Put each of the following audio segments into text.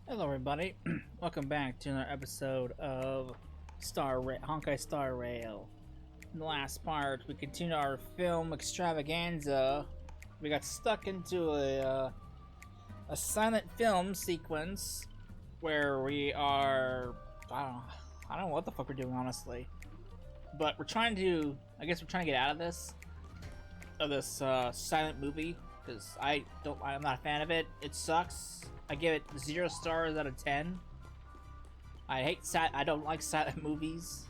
Hello, everybody. Welcome back to another episode of Honkai Star Rail. In the last part, we continued our film extravaganza. We got stuck into a silent film sequence where we are I don't know what the fuck we're doing, honestly. But we're trying to get out of this silent movie because I'm not a fan of it. It sucks. I give it 0 stars out of 10. I don't like silent movies.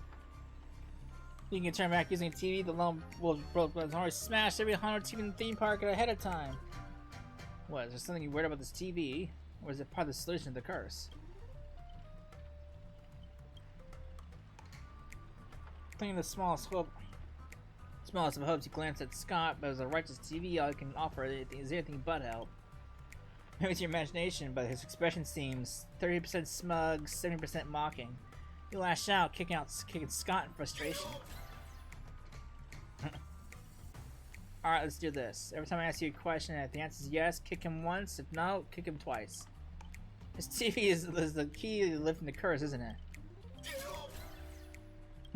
You can turn back using a TV. The lone will already smashed every haunted TV in the theme park ahead of time. What, is there something weird about this TV? Or is it part of the solution to the curse? Thinking the smallest of hopes, you glance at Scott, but as a righteous TV, all he can offer is anything but help. Maybe it's your imagination, but his expression seems 30% smug, 70% mocking. You lash out, kicking Scott in frustration. Alright, let's do this. Every time I ask you a question, if the answer is yes, kick him once. If no, kick him twice. This TV is the key to lifting the curse, isn't it?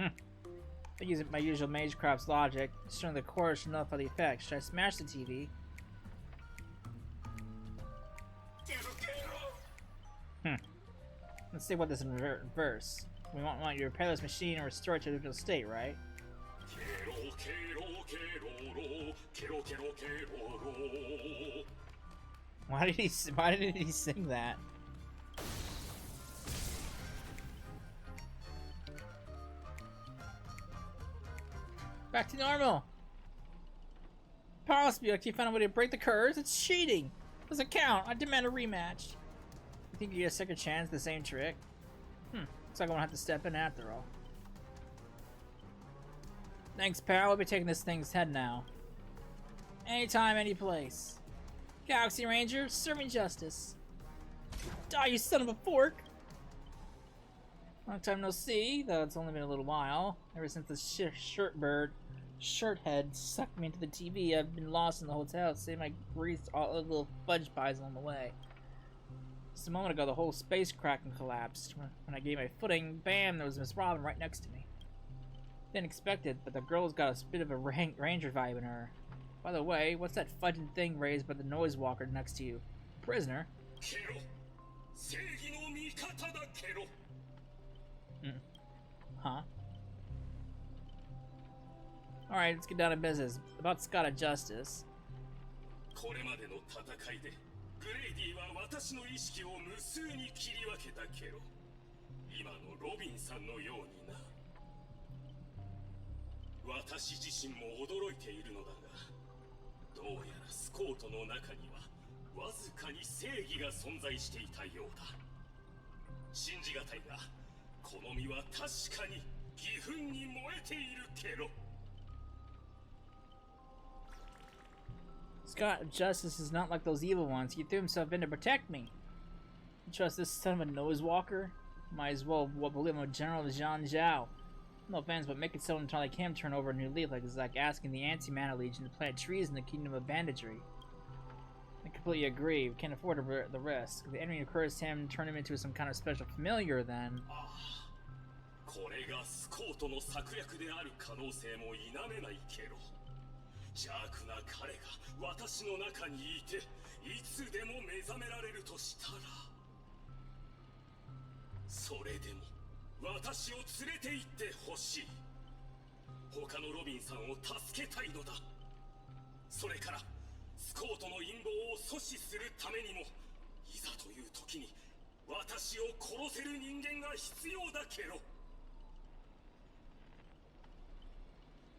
I use my usual Magecraft's logic. Showing the chorus should nullify the effect. Should I smash the TV? Let's see what this is in verse. We want you to repair this machine and restore it to the original state, right? Why did he sing that? Back to normal. Powerless be like you found a way to break the curse. It's cheating. Doesn't count. I demand a rematch. You think you get a second chance at the same trick? Looks like I won't have to step in after all. Thanks, pal. We'll be taking this thing's head now. Anytime, any place. Galaxy Ranger, serving justice. Die, you son of a fork! Long time no see, though it's only been a little while. Ever since the shirthead sucked me into the TV, I've been lost in the hotel, saving my greased all the little fudge pies along the way. Just a moment ago, the whole space Kraken collapsed. When I gave my footing, bam, there was Miss Robin right next to me. Didn't expect it, but the girl's got a bit of a ranger vibe in her. By the way, what's that fudging thing raised by the noise walker next to you? Prisoner? Huh? Alright, let's get down to business. About Scott of Justice. Scott of Justice is not like those evil ones. He threw himself in to protect me. You trust this son of a nose walker? Might as well believe him a General Zhang Zhao. No offense, but making someone entirely like him turn over a new leaf is like asking the Anti-Mana Legion to plant trees in the Kingdom of Banditry. I completely agree. We can't afford the risk. If the enemy encourages him, turn him into some kind of special familiar, then...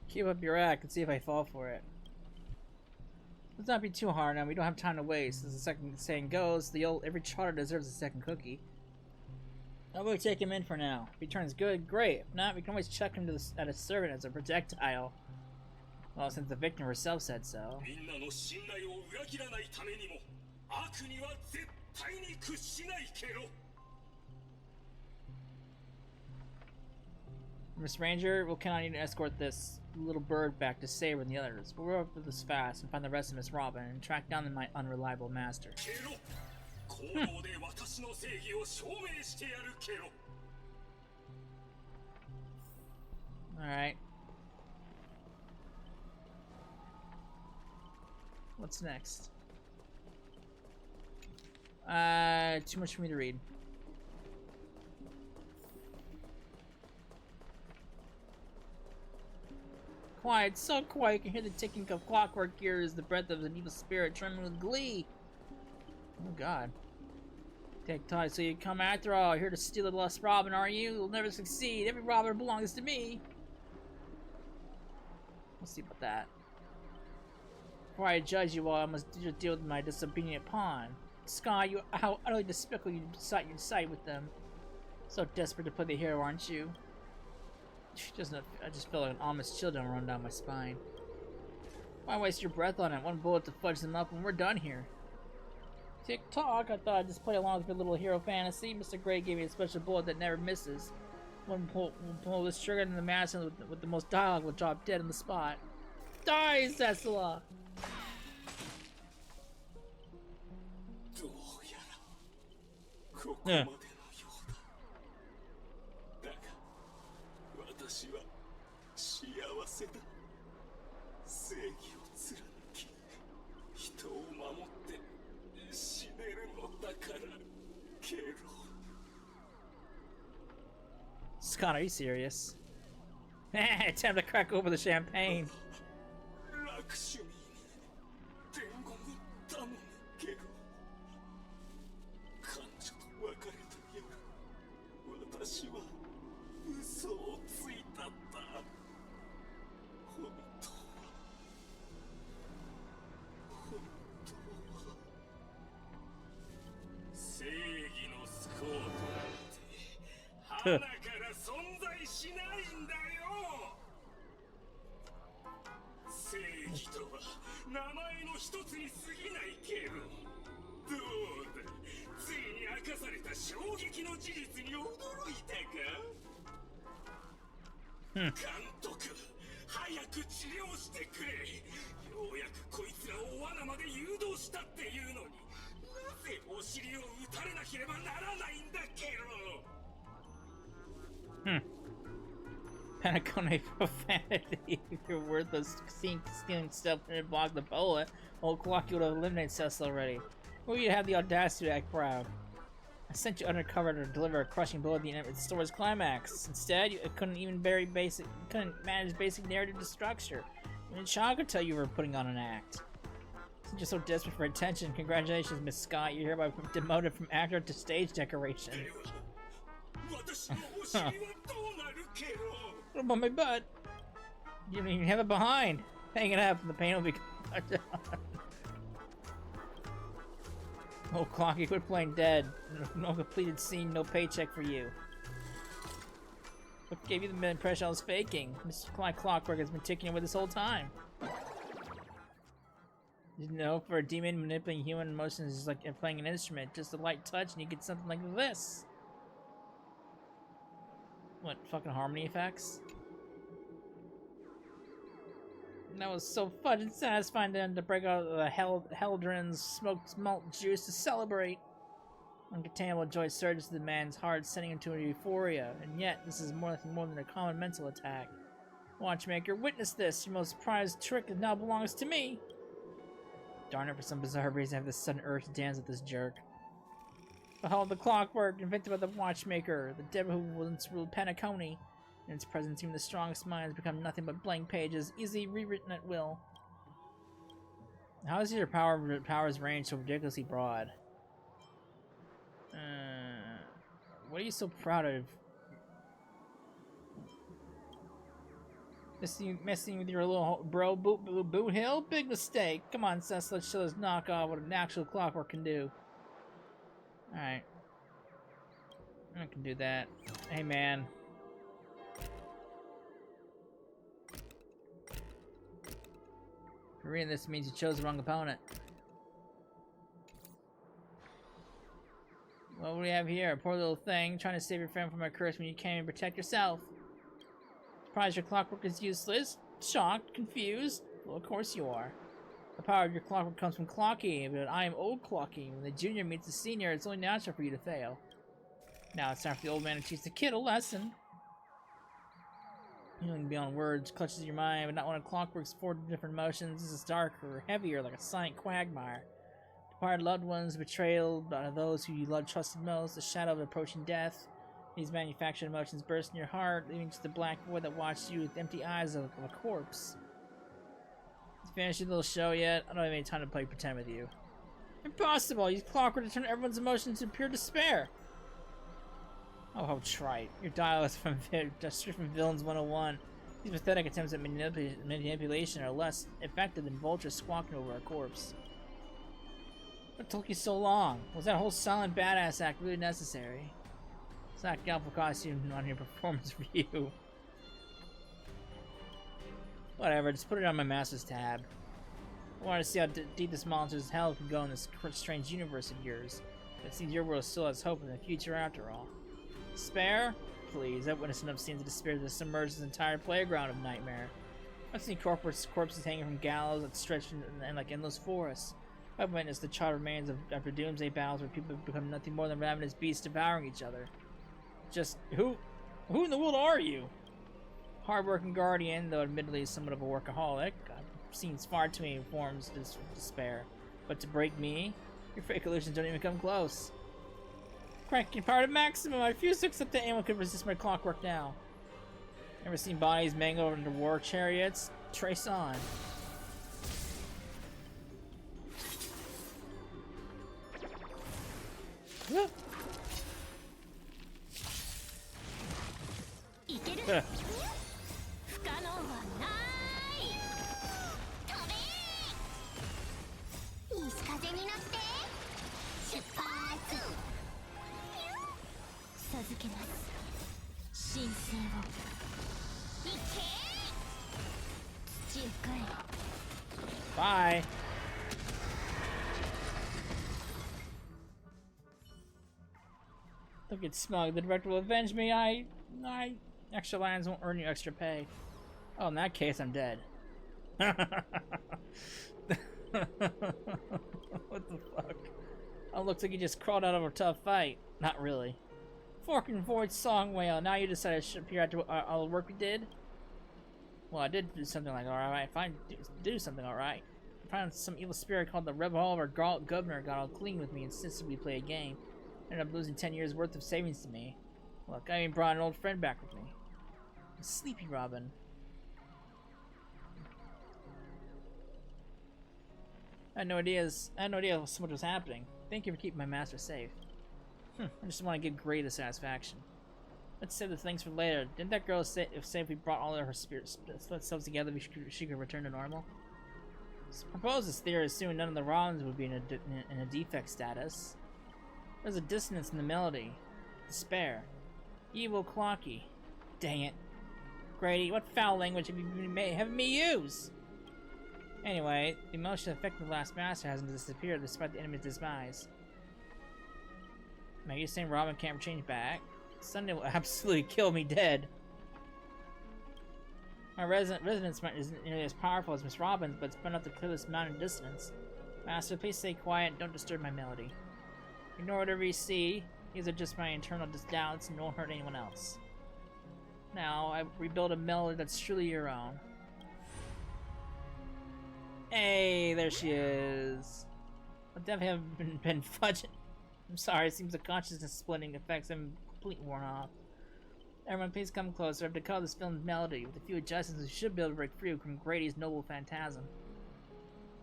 Keep up your act and see if I fall for it. Let's not be too hard on him. We don't have time to waste. As the second saying goes, every trotter deserves a second cookie. I'll go take him in for now. If he turns good, great. If not, we can always chuck him at a servant as a projectile. Well, since the victim herself said so. Miss Ranger, we'll count on you to escort this little bird back to Saber and the others. We'll row up with this fast and find the rest of Miss Robin and track down my unreliable master. Alright. What's next? Too much for me to read. Quiet, so quiet, you can hear the ticking of clockwork gears, the breath of an evil spirit trembling with glee. Oh god. Take time, so you come after all. You're here to steal the lost Robin, are you? You'll never succeed. Every Robin belongs to me. We'll see about that. Before I judge you all, I must deal with my disobedient pawn. Sky, how utterly despicable you decide with them. So desperate to play the hero, aren't you? I just feel like an ominous chill run down my spine. Why waste your breath on it? One bullet to fudge them up and we're done here. Tick-tock, I thought I'd just play along with your little hero fantasy. Mr. Gray gave me a special bullet that never misses. One pull this trigger and the mass with the most dialogue will drop dead on the spot. Die, Cecila! Yeah. Scott, are you serious? Time to crack over the champagne. Panacone profanity. If you're worthless, stealing stuff and block the bullet, old clock you would have eliminated Cecil already. Well, you'd have the audacity to act proud. I sent you undercover to deliver a crushing blow at the end of the story's climax. Instead, you couldn't manage basic narrative structure. Even Sean could tell you were putting on an act. Since you're so desperate for attention, congratulations, Miss Scott. You're hereby demoted from actor to stage decoration. What about my butt? You don't even have it behind. Hang it up and the pain will be cut down. Oh, Clocky, quit playing dead. No completed scene, no paycheck for you. What gave you the impression I was faking? Mr. Clockwork has been ticking away this whole time. You know, for a demon, manipulating human emotions is like playing an instrument. Just a light touch and you get something like this. What, fucking harmony effects? And that was so fun and satisfying then to break out of the Heldrin's smoked malt juice to celebrate. Uncontainable joy surges through the man's heart, sending him to a euphoria. And yet, this is more than a common mental attack. Watchmaker, witness this. Your most prized trick now belongs to me. Darn it, for some bizarre reason, I have this sudden urge to dance with this jerk. Behold the clockwork, invented by the watchmaker, the devil who once ruled Panacone. In its presence, even the strongest minds become nothing but blank pages, easily rewritten at will. How is your power's range so ridiculously broad? What are you so proud of? Messing with your little bro boot hill? Big mistake. Come on, Cecil, let's show this knockoff what an actual clockwork can do. Alright. I can do that. Hey, man. For reading this means you chose the wrong opponent. What do we have here? A poor little thing trying to save your friend from a curse when you can't even protect yourself. Surprised your clockwork is useless? Shocked? Confused? Well, of course you are. The power of your clockwork comes from clocking, but I am old clocking. When the junior meets the senior, it's only natural for you to fail. Now it's time for the old man to teach the kid a lesson. Healing beyond words clutches your mind, but not when a clockwork's four different emotions. This is darker, heavier, like a silent quagmire. Departed loved ones, betrayal by those who you loved, trusted most, the shadow of approaching death. These manufactured emotions burst in your heart, leaving just the black void that watched you with empty eyes of a corpse. You finished your little show yet? I don't have any time to play pretend with you. Impossible! Use clockwork to turn everyone's emotions into pure despair! Oh, how trite. Your dialogue is just from Villains 101. These pathetic attempts at manipulation are less effective than vultures squawking over a corpse. What took you so long? Was that whole silent badass act really necessary? Zach Galpo costume on your performance review. Whatever, just put it on my master's tab. I want to see how deep this monster's hell can go in this strange universe of yours. It seems your world still has hope in the future after all. Despair? Please, I've witnessed enough scenes of despair to submerge this entire playground of nightmare. I've seen corpses hanging from gallows that stretch in like endless forests. I've witnessed the charred remains of after doomsday battles where people have become nothing more than ravenous beasts devouring each other. Just who in the world are you? Hardworking guardian, though admittedly somewhat of a workaholic. I've seen far too many forms of despair. But to break me, your fake illusions don't even come close. Cranking power to maximum, I refuse to accept that anyone could resist my clockwork now. Ever seen bodies mangled under war chariots? Trace on. Bye. Don't get smug. The director will avenge me. I extra lines won't earn you extra pay. Oh, in that case, I'm dead. What the fuck? Oh, looks like you just crawled out of a tough fight. Not really. Fork and Void song whale. Now you decided to appear after all the work we did? Well, I did do something like alright. If I do something alright. I found some evil spirit called the Revolver Governor got all clean with me and insisted we play a game. Ended up losing 10 years worth of savings to me. Look, I even brought an old friend back with me. Sleepy Robin. I had no idea so much was happening. Thank you for keeping my master safe. I just want to give Gray the satisfaction. Let's save the things for later. Didn't that girl say if we brought all of her spirits selves together, she could return to normal? Propose this theory, assuming none of the Robins would be in a defect status. There's a dissonance in the melody. Despair. Evil clocky. Dang it. Grady, what foul language have you having me use? Anyway, the emotion affecting the last master hasn't disappeared despite the enemy's demise. Now you're saying Robin can't change back? Sunday will absolutely kill me dead. My resonance isn't nearly as powerful as Miss Robin's, but it's been enough to clear this mountain of dissonance. Master, please stay quiet and don't disturb my melody. Ignore whatever you see. These are just my internal doubts and won't hurt anyone else. Now, I rebuild a melody that's truly your own. Hey, there she is. I definitely haven't been fudging. I'm sorry, it seems the consciousness splitting effects have completely worn off. Everyone, please come closer. I have decoded this film's melody. With a few adjustments, we should be able to break free from Grady's noble phantasm.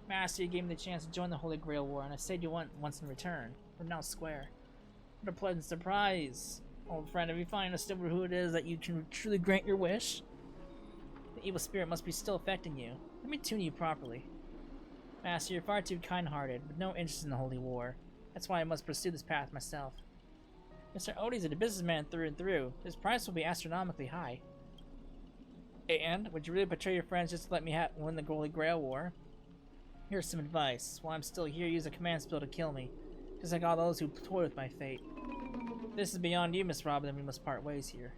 Master, you gave me the chance to join the Holy Grail War, and I saved you once in return. We're now square. What a pleasant surprise. Old friend, have you finally understood who it is that you can truly grant your wish? The evil spirit must be still affecting you. Let me tune you properly. Master, you're far too kind-hearted, with no interest in the Holy War. That's why I must pursue this path myself. Mr. Odie's a businessman through and through. His price will be astronomically high. And, would you really betray your friends just to let me win the Holy Grail War? Here's some advice. While I'm still here, use a command spell to kill me. Just like all those who toy with my fate. If this is beyond you, Miss Robin, then we must part ways here.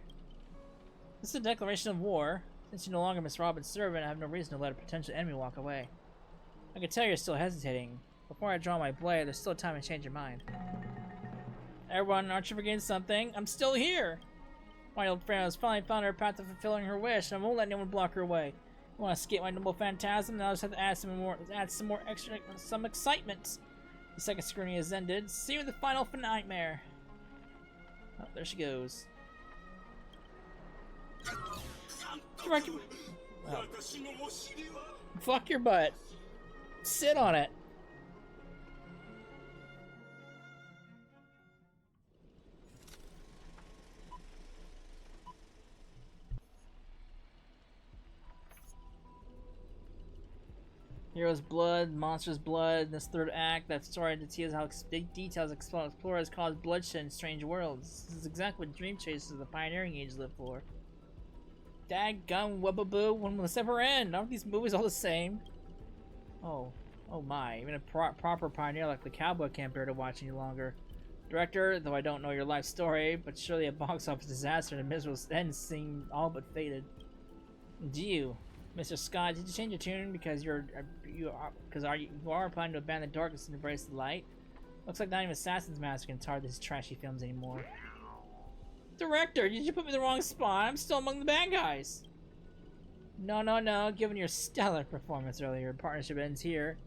This is a declaration of war. Since you're no longer Miss Robin's servant, I have no reason to let a potential enemy walk away. I can tell you're still hesitating. Before I draw my blade, there's still time to change your mind. Everyone, aren't you forgetting something? I'm still here! My old friend has finally found her path to fulfilling her wish, and I won't let anyone block her way. You want to escape my noble phantasm? Now I just have to add some excitement. The second scrutiny has ended. See you in the final nightmare. Oh, there she goes. Oh. Fuck your butt. Sit on it. Hero's blood, monster's blood. In this third act, that story details how explorers cause bloodshed in strange worlds. This is exactly what Dream Chasers of the Pioneering Age live for. Daggum wubbaboo, when will this ever end? Aren't these movies all the same? Oh my, even a proper pioneer like the cowboy can't bear to watch any longer. Director, though I don't know your life story, but surely a box office disaster and a miserable end seem all but fated. Do you, Mr. Scott, did you change your tune because you are planning to abandon the darkness and embrace the light? Looks like not even Assassin's Mask can tar these trashy films anymore. Director, did you put me in the wrong spot? I'm still among the bad guys. No. Given your stellar performance earlier, partnership ends here.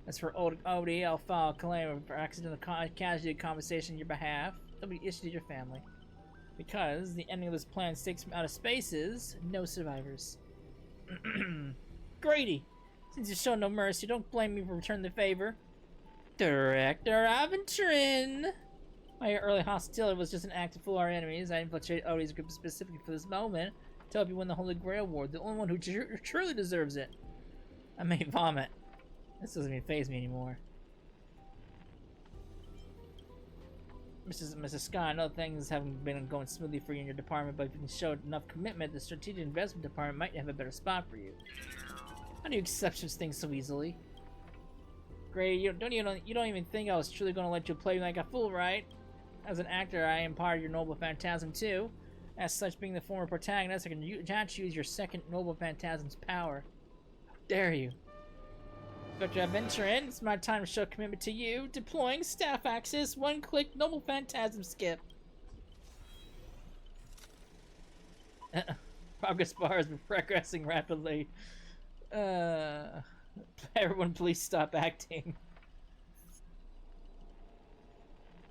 As for Odie, I'll file a claim for accidental casualty conversation on your behalf. It'll be issued to your family. Because the ending of this plan takes me out of spaces, no survivors. Grady, since you show no mercy, don't blame me for returning the favor. Director Aventrin! My early hostility was just an act to fool our enemies. I infiltrated Odie's group specifically for this moment to help you win the Holy Grail Award, the only one who truly deserves it. I may vomit. This doesn't even faze me anymore. Mrs. Scott, I know things haven't been going smoothly for you in your department, but if you can show enough commitment, the Strategic Investment Department might have a better spot for you. How do you accept such things so easily? Grady, you don't even think I was truly going to let you play me like a fool, right? As an actor, I am part of your noble phantasm too. As such, being the former protagonist, I can choose your second noble phantasm's power. How dare you? Dr. Adventurin, it's my time to show commitment to you. Deploying staff axis, one-click noble phantasm skip. Progress bar has been progressing rapidly. Everyone please stop acting.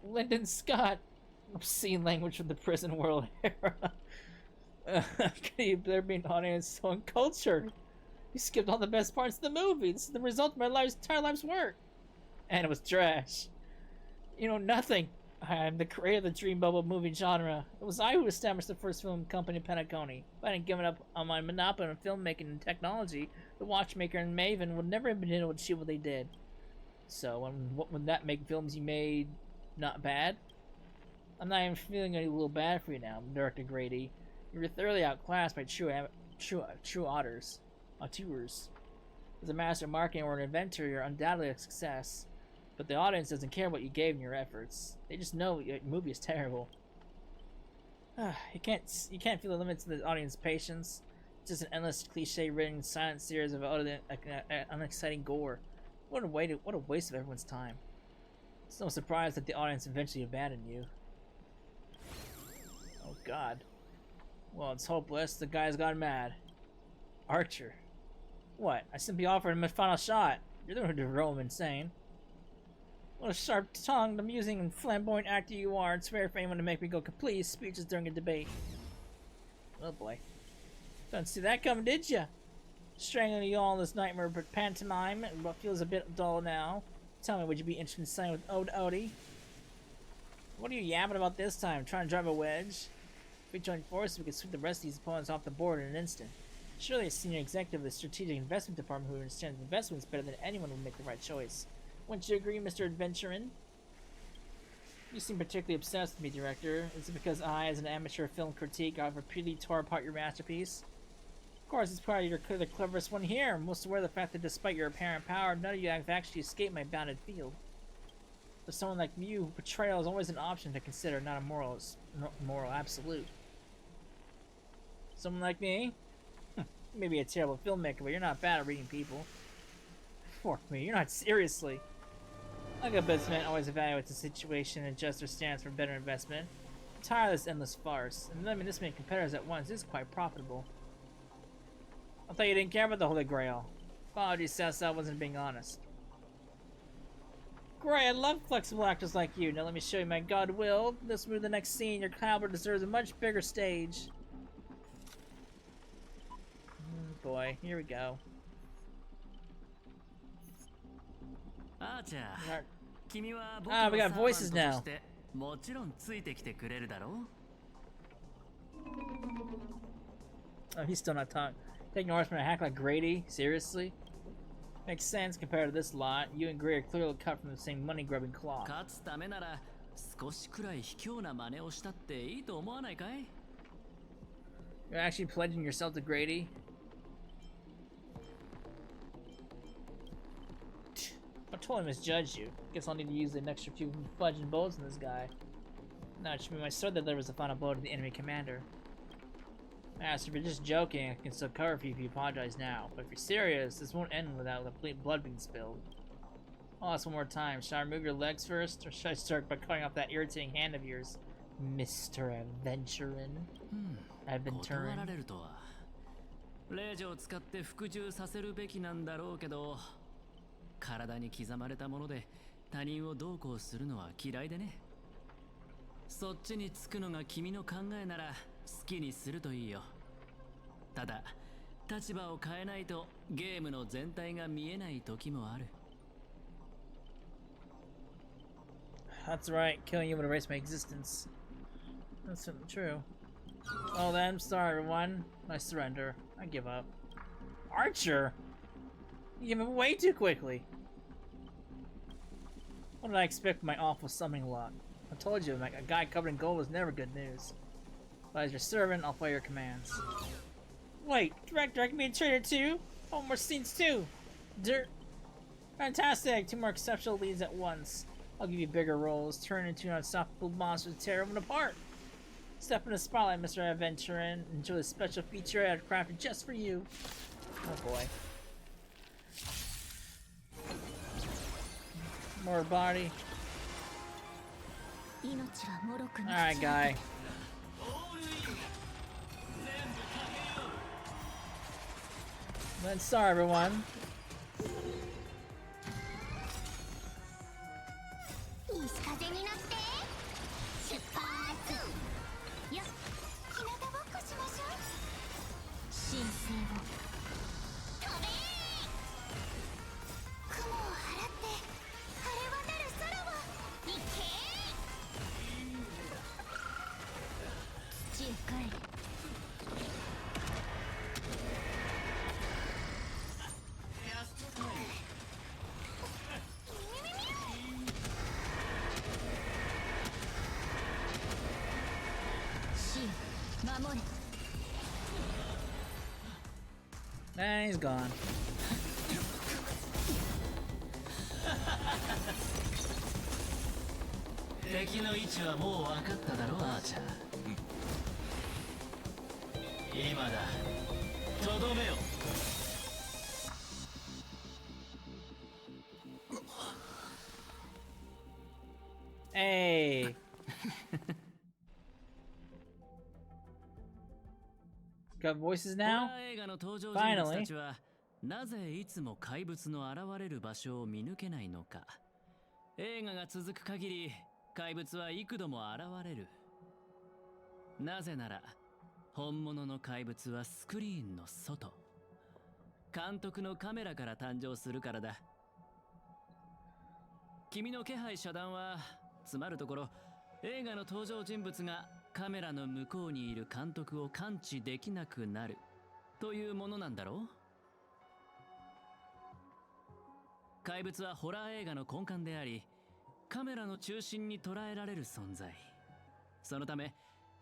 Lyndon Scott. Obscene language from the prison world era. Could you there be an audience so uncultured? You skipped all the best parts of the movie. This is the result of my entire life's work. And it was trash. You know nothing. I'm the creator of the dream bubble movie genre. It was I who established the first film company in Penacony. If I hadn't given up on my monopoly on filmmaking and technology, the watchmaker and Maven would never have been able to achieve what they did. So, what would that make films you made not bad? I'm not even feeling a little bad for you now, Director Grady. You were thoroughly outclassed by true auteurs. As a master of marketing or an inventor, you're undoubtedly a success. But the audience doesn't care what you gave in your efforts. They just know your movie is terrible. You can't feel the limits of the audience's patience. It's just an endless cliche-ridden silent series of unexciting gore. What a waste of everyone's time. It's no surprise that the audience eventually abandoned you. Oh God. Well, it's hopeless. The guy's gone mad. Archer. What? I simply offered him a final shot. You're the one who drove him insane. What a sharp-tongued, amusing, and flamboyant actor you are. It's rare for anyone to make me go complete speeches during a debate. Oh boy. Don't see that coming, did ya? Strangling you all in this nightmare pantomime, and what feels a bit dull now. Tell me, would you be interested in signing with Odie? What are you yapping about this time? Trying to drive a wedge? If we join forces, we could sweep the rest of these opponents off the board in an instant. Surely a senior executive of the Strategic Investment Department who understands investments better than anyone would make the right choice. Wouldn't you agree, Mr. Adventurin? You seem particularly obsessed with me, Director. Is it because I, as an amateur film critique, have repeatedly tore apart your masterpiece? Of course, it's probably you're the cleverest one here. I'm most aware of the fact that despite your apparent power, none of you have actually escaped my bounded field. For someone like you, betrayal is always an option to consider, not a moral absolute. Someone like me? You may be a terrible filmmaker, but you're not bad at reading people. For me, you're not seriously. Like a businessman always evaluates the situation and adjusts their stance for better investment. I'm tired of this endless farce, and letting this many competitors at once is quite profitable. I thought you didn't care about the Holy Grail. Apologies, Sessa, I wasn't being honest. Great, I love flexible actors like you. Now let me show you my goodwill. Let's move to the next scene. Your caliber deserves a much bigger stage. Boy, here we go. Ah, we got voices now. Oh, he's still not talking. Taking orders from a hack like Grady? Seriously? Makes sense compared to this lot. You and Gray are clearly cut from the same money-grubbing cloth. You're actually pledging yourself to Grady? I totally misjudged you. Guess I'll need to use an extra few fudging bullets in this guy. No, it should be my sword that delivers the final blow to the enemy commander. Master, if you're just joking, I can still cover for you if you apologize now. But if you're serious, this won't end without complete blood being spilled. I'll ask one more time. Should I remove your legs first, or should I start by cutting off that irritating hand of yours, Mr. Adventurin? Adventurin. 体に刻まれたもので他人をどうこうするのは嫌いでね。そっちにつくのが君の考えなら好きにするといいよ。ただ立場を変えないとゲームの全体が見えない時もある。That's right, killing you would erase my existence. That's certainly true. Well then, sorry everyone. I surrender. I give up. Archer! You give up way too quickly. What did I expect from my awful summoning luck? I told you, a guy covered in gold was never good news. But as your servant, I'll follow your commands. Wait, Director, I can be a traitor too? Oh, more scenes too! Fantastic! 2 more exceptional leads at once. I'll give you bigger roles, turn into an unstoppable monster to tear everyone apart. Step in the spotlight, Mr. Adventurin. Enjoy the special feature I had crafted just for you. Oh boy. More body. Alright, guy. Then sorry, everyone. And he's gone. Hey. Got voices now? Finally. なぜいつも怪物の現れる場所を見抜けないのか。映画が続く限り怪物は幾度も現れる。なぜなら本物の怪物はスクリーンの外、監督のカメラから誕生するからだ。君の気配遮断はつまるところ、映画の登場人物がカメラの向こうにいる監督を感知できなくなるというものなんだろう。怪物はホラー映画の根幹であり、カメラの中心に捉えられる存在。そのため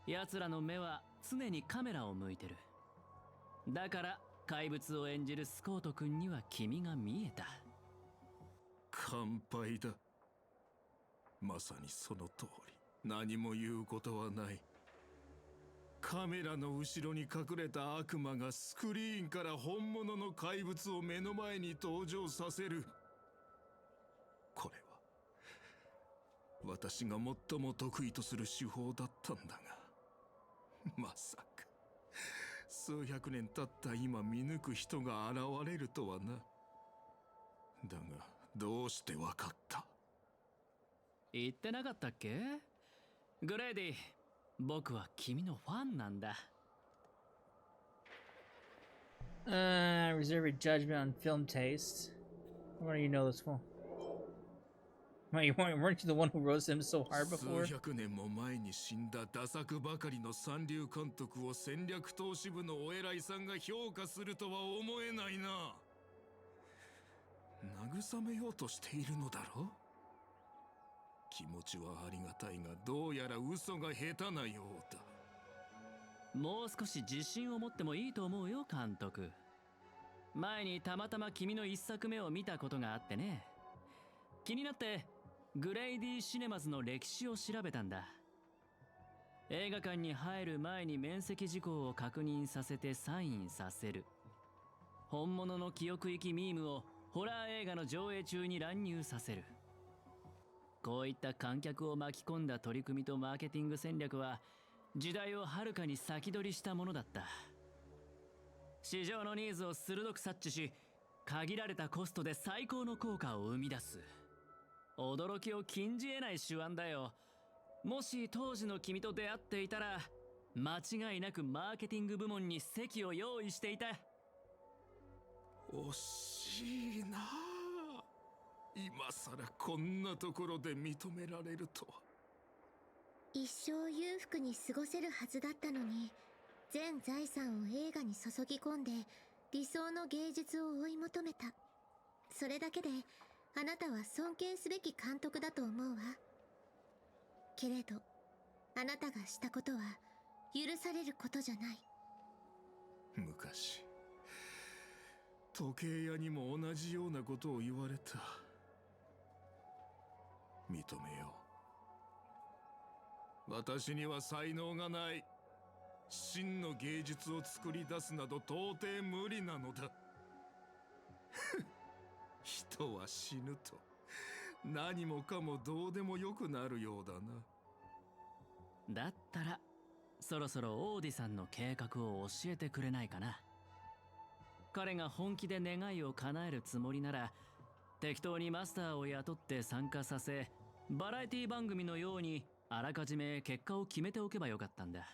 奴らの目は常にカメラを向いてる。だから怪物を演じるスコート君には君が見えた。乾杯だ。まさにその通り。何も言うことはない。カメラの後ろに隠れた悪魔がスクリーンから本物の怪物を目の前に登場させる。これは私が最も得意とする手法だったんだが、まさか数百年経った今見抜く人が現れるとはな。だがどうしてわかった？言ってなかったっけ？グレイディ、僕は君のファンなんだ。Reserve your judgment on film taste. What do you know this for? Weren't you the one who roasted him so hard before? 数百年も前に死んだダ作ばかりの三流監督を戦略投資部のお偉いさんが評価するとは思えないな。慰めようとしているのだろ？気持ちはありがたいが、どうやら嘘が下手なようだ。もう少し自信を持ってもいいと思うよ、監督。前にたまたま君の一作目を見たことがあってね。気になってグレイディシネマズの歴史を調べたんだ。映画館に入る前に面積事項を確認させてサインさせる。本物の記憶域ミームをホラー映画の上映中に乱入させる。こういった観客を巻き込んだ取り組みとマーケティング戦略は時代をはるかに先取りしたものだった。市場のニーズを鋭く察知し、限られたコストで最高の効果を生み出す。驚きを禁じ得ない手腕だよ。もし当時の君と出会っていたら、間違いなくマーケティング部門に席を用意していた。惜しいなあ。今さらこんなところで認められるとは。一生裕福に過ごせるはずだったのに、全財産を映画に注ぎ込んで理想の芸術を追い求めた。それだけであなたは尊敬すべき監督だと思うわ。けれどあなたがしたことは許されることじゃない。昔時計屋にも同じようなことを言われた。認めよう。私には才能がない。真の芸術を作り出すなど到底無理なのだ。人は死ぬと何もかもどうでもよくなるようだな。だったらそろそろオーディさんの計画を教えてくれないかな。彼が本気で願いを叶えるつもりなら、適当にマスターを雇って参加させ、バラエティ番組のようにあらかじめ結果を決めておけばよかったんだ。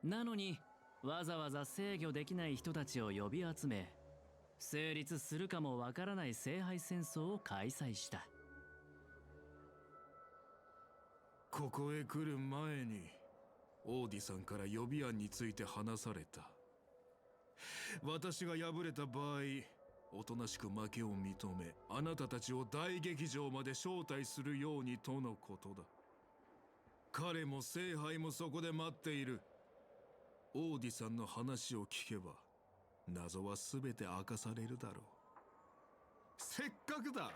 なのにわざわざ制御できない人たちを呼び集め、成立するかもわからない聖杯戦争を開催した。ここへ来る前にオーディさんから予備案について話された。私が敗れた場合、おとなしく負けを認め、あなたたちを大劇場まで招待するようにとのことだ。彼も聖杯もそこで待っている。オーディさんの話を聞けば謎は全て明かされるだろう。せっかくだ。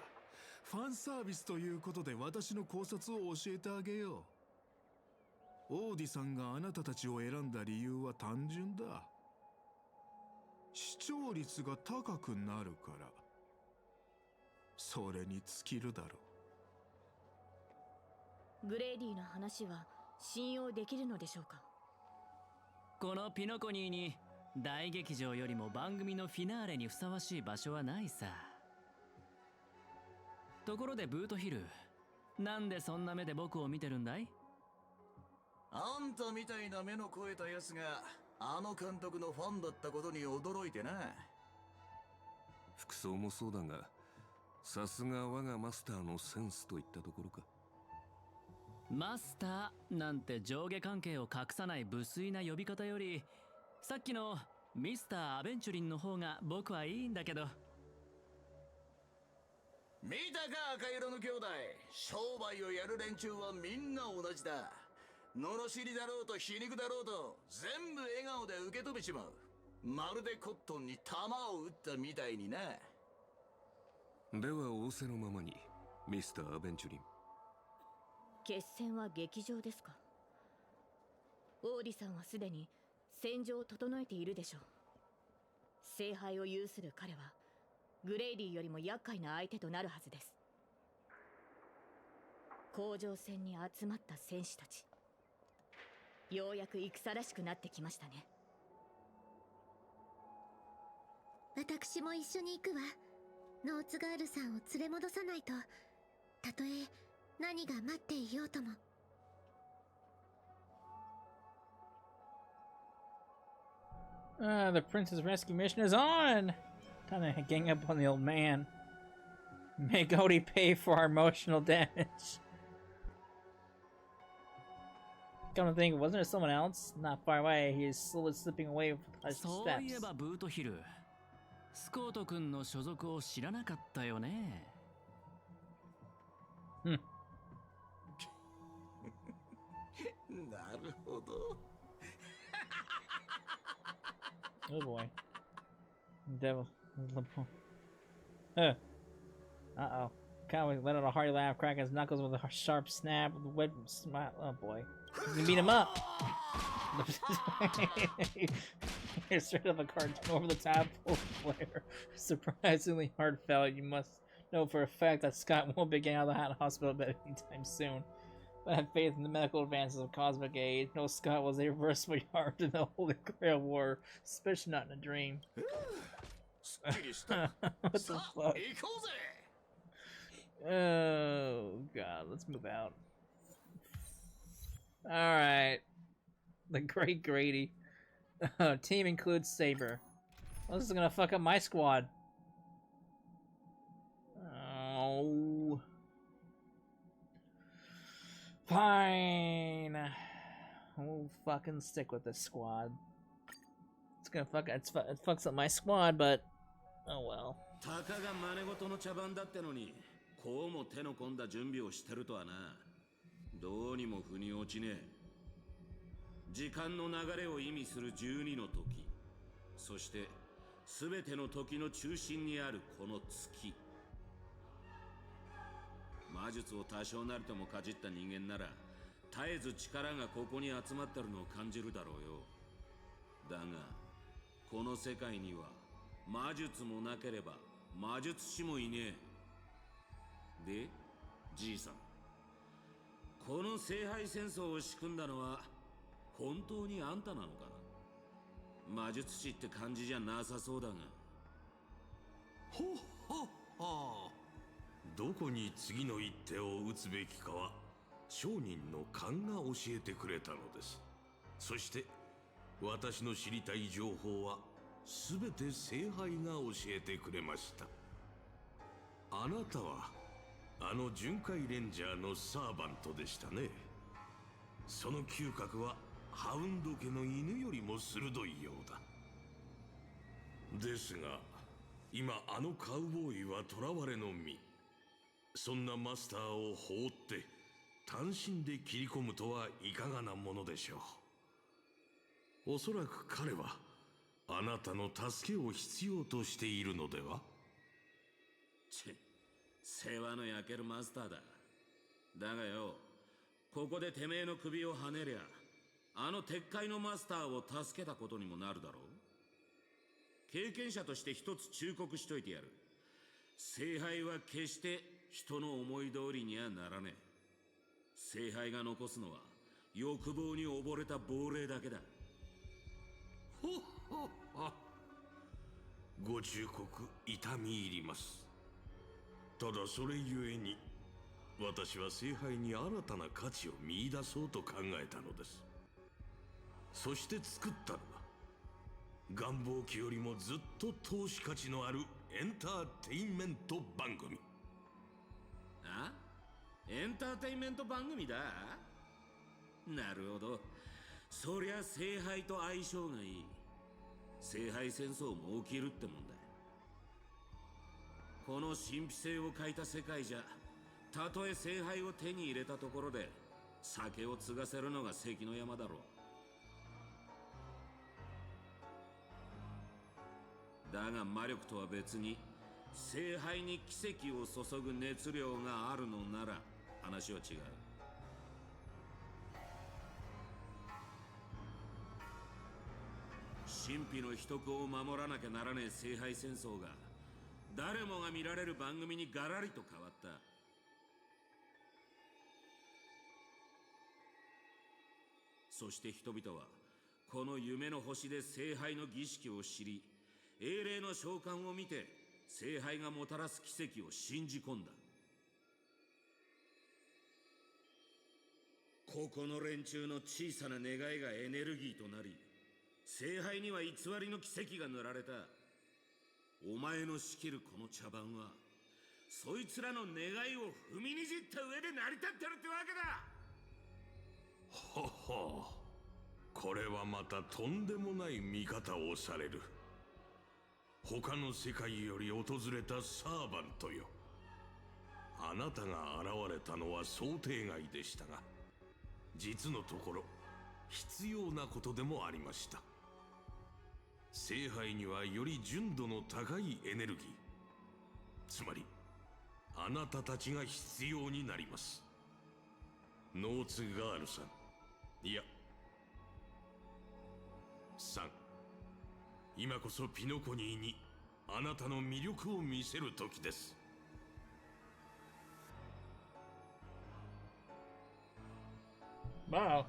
ファンサービスということで私の考察を教えてあげよう。オーディさんがあなたたちを選んだ理由は単純だ。視聴率が高くなるから。それに尽きるだろう。グレイディの話は信用できるのでしょうか？このピノコニーに大劇場よりも番組のフィナーレにふさわしい場所はないさ。ところでブートヒル、なんでそんな目で僕を見てるんだい？あんたみたいな目の肥えたやつがあの監督のファンだったことに驚いてな。服装もそうだが、さすが我がマスターのセンスといったところか。マスターなんて上下関係を隠さない無粋な呼び方より、さっきのミスター・アベンチュリンの方が僕はいいんだけど。見たか赤色の兄弟、商売をやる連中はみんな同じだ。罵りだろうと皮肉だろうと全部笑顔で受け止めちまう。まるでコットンに弾を撃ったみたいにな。では仰せのままにミスター・アベンチュリン。決戦は劇場ですか？王李さんはすでに戦場を整えているでしょう。聖杯を有する彼はグレイリーよりも厄介な相手となるはずです。甲状戦に集まった戦士たち、ようやく戦らしくなってきましたね。私も一緒に行くわ。ノーツガールさんを連れ戻さないと、たとえ何が待っていようとも。The prince's rescue mission is on! Time to gang up on the old man. Make Odie pay for our emotional damage. Come to think, wasn't there someone else? Not far away, he is slowly slipping away with hushed そういえ steps. ばブートヒル、スコート君の所属を知らなかったよね。Hmm. なるほど。Oh boy. Devil. Uh-oh. Cowboy let out a hearty laugh, cracking his knuckles with a sharp snap with a wet smile. Oh boy. He's gonna beat him up! You're straight up a cartoon over the top flare. Surprisingly heartfelt. You must know for a fact that Scott won't be getting out of the hospital bed anytime soon. But I have faith in the medical advances of cosmic age. No Scott was irreversible yard in the Holy Grail War, especially not in a dream. What the fuck? Oh god, let's move out. Alright. The Great Grady. Team includes Saber. Well, this is gonna fuck up my squad. Oh. Fine. We'll fucking stick with this squad. It's gonna it fucks up my squad, but oh well. たかが真似事の茶番だってのに、こうも手の込んだ準備をしてるとはな。どうにも腑に落ちねえ。時間の流れを意味する12の時、そして全ての時の中心にあるこの月。魔術を多少なりともかじった人間なら絶えず力がここに集まってるのを感じるだろうよ。だがこの世界には魔術もなければ魔術師もいねえ。で、じいさん、この聖杯戦争を仕組んだのは本当にあんたなのか？魔術師って感じじゃなさそうだが。ほっほっほ。どこに次の一手を打つべきかは商人の勘が教えてくれたのです。そして私の知りたい情報は全て聖杯が教えてくれました。あなたはあの巡回レンジャーのサーバントでしたね。その嗅覚はハウンド家の犬よりも鋭いようだ。ですが今あのカウボーイは囚われの身。そんなマスターを放って単身で切り込むとはいかがなものでしょう。おそらく彼はあなたの助けを必要としているのでは？世話の焼けるマスターだ。だがよ、ここでてめえの首をはねりゃあの鉄塊のマスターを助けたことにもなるだろう。経験者として一つ忠告しといてやる。聖杯は決して人の思い通りにはならねえ。聖杯が残すのは欲望に溺れた亡霊だけだ。ほっほっほ。ご忠告痛み入ります。ただそれゆえに私は聖杯に新たな価値を見出そうと考えたのです。そして作ったのが願望機よりもずっと投資価値のあるエンターテインメント番組。あ？エンターテインメント番組だ。なるほど。そりゃ聖杯と相性がいい。聖杯戦争も起きるってもんだ。この神秘性を欠いた世界じゃ、たとえ聖杯を手に入れたところで酒を継がせるのが関の山だろう。だが魔力とは別に聖杯に奇跡を注ぐ熱量があるのなら話は違う。神秘の秘匿を守らなきゃならねえ聖杯戦争が誰もが見られる番組にガラリと変わった。そして人々はこの夢の星で聖杯の儀式を知り、英霊の召喚を見て聖杯がもたらす奇跡を信じ込んだ。ここの連中の小さな願いがエネルギーとなり、聖杯には偽りの奇跡が塗られた。お前の仕切るこの茶番はそいつらの願いを踏みにじった上で成り立ってるってわけだ。ほほう、これはまたとんでもない見方をされる。他の世界より訪れたサーバントよ、あなたが現れたのは想定外でしたが、実のところ必要なことでもありました。聖杯にはより純度の高いエネルギー、つまりあなたたちが必要になります。ノーツガールさん、いやさん、今こそピノコニーにあなたの魅力を見せる時です。Wow.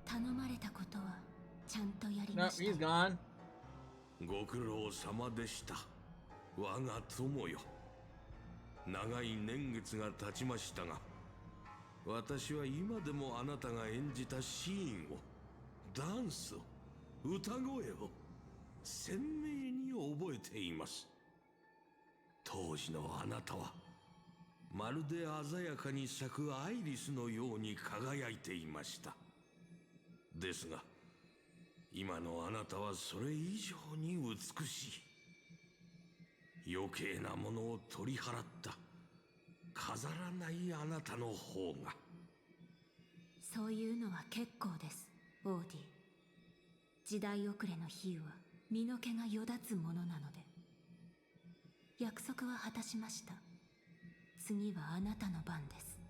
頼まれたことはちゃんとやり No, まし he's た。 gone. ご苦労様でした、我が友よ。長い年月が経ちましたが、私は今でもあなたが演じたシーンを、ダンスを、歌声を鮮明に覚えています。当時のあなたはまるで鮮やかに咲くアイリスのように輝いていました。ですが今のあなたはそれ以上に美しい。余計なものを取り払った飾らないあなたの方が。そういうのは結構です、オーディ。時代遅れの比喩は身の毛がよだつものなので。約束は果たしました。次はあなたの番です。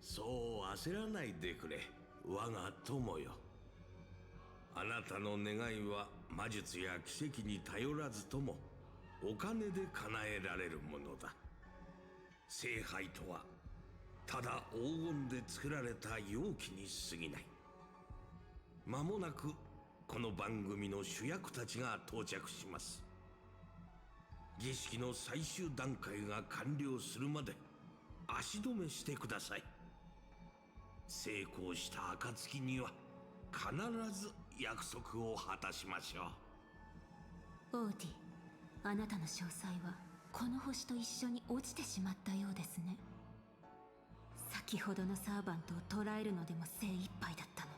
そう焦らないでくれ、我が友よ。あなたの願いは魔術や奇跡に頼らずともお金で叶えられるものだ。聖杯とはただ黄金で作られた容器に過ぎない。間もなくこの番組の主役たちが到着します。儀式の最終段階が完了するまで足止めしてください。成功した暁には必ず約束を果たしましょう。オーディ、あなたの詳細はこの星と一緒に落ちてしまったようですね。先ほどのサーバントを捕らえるのでも精一杯だったのに、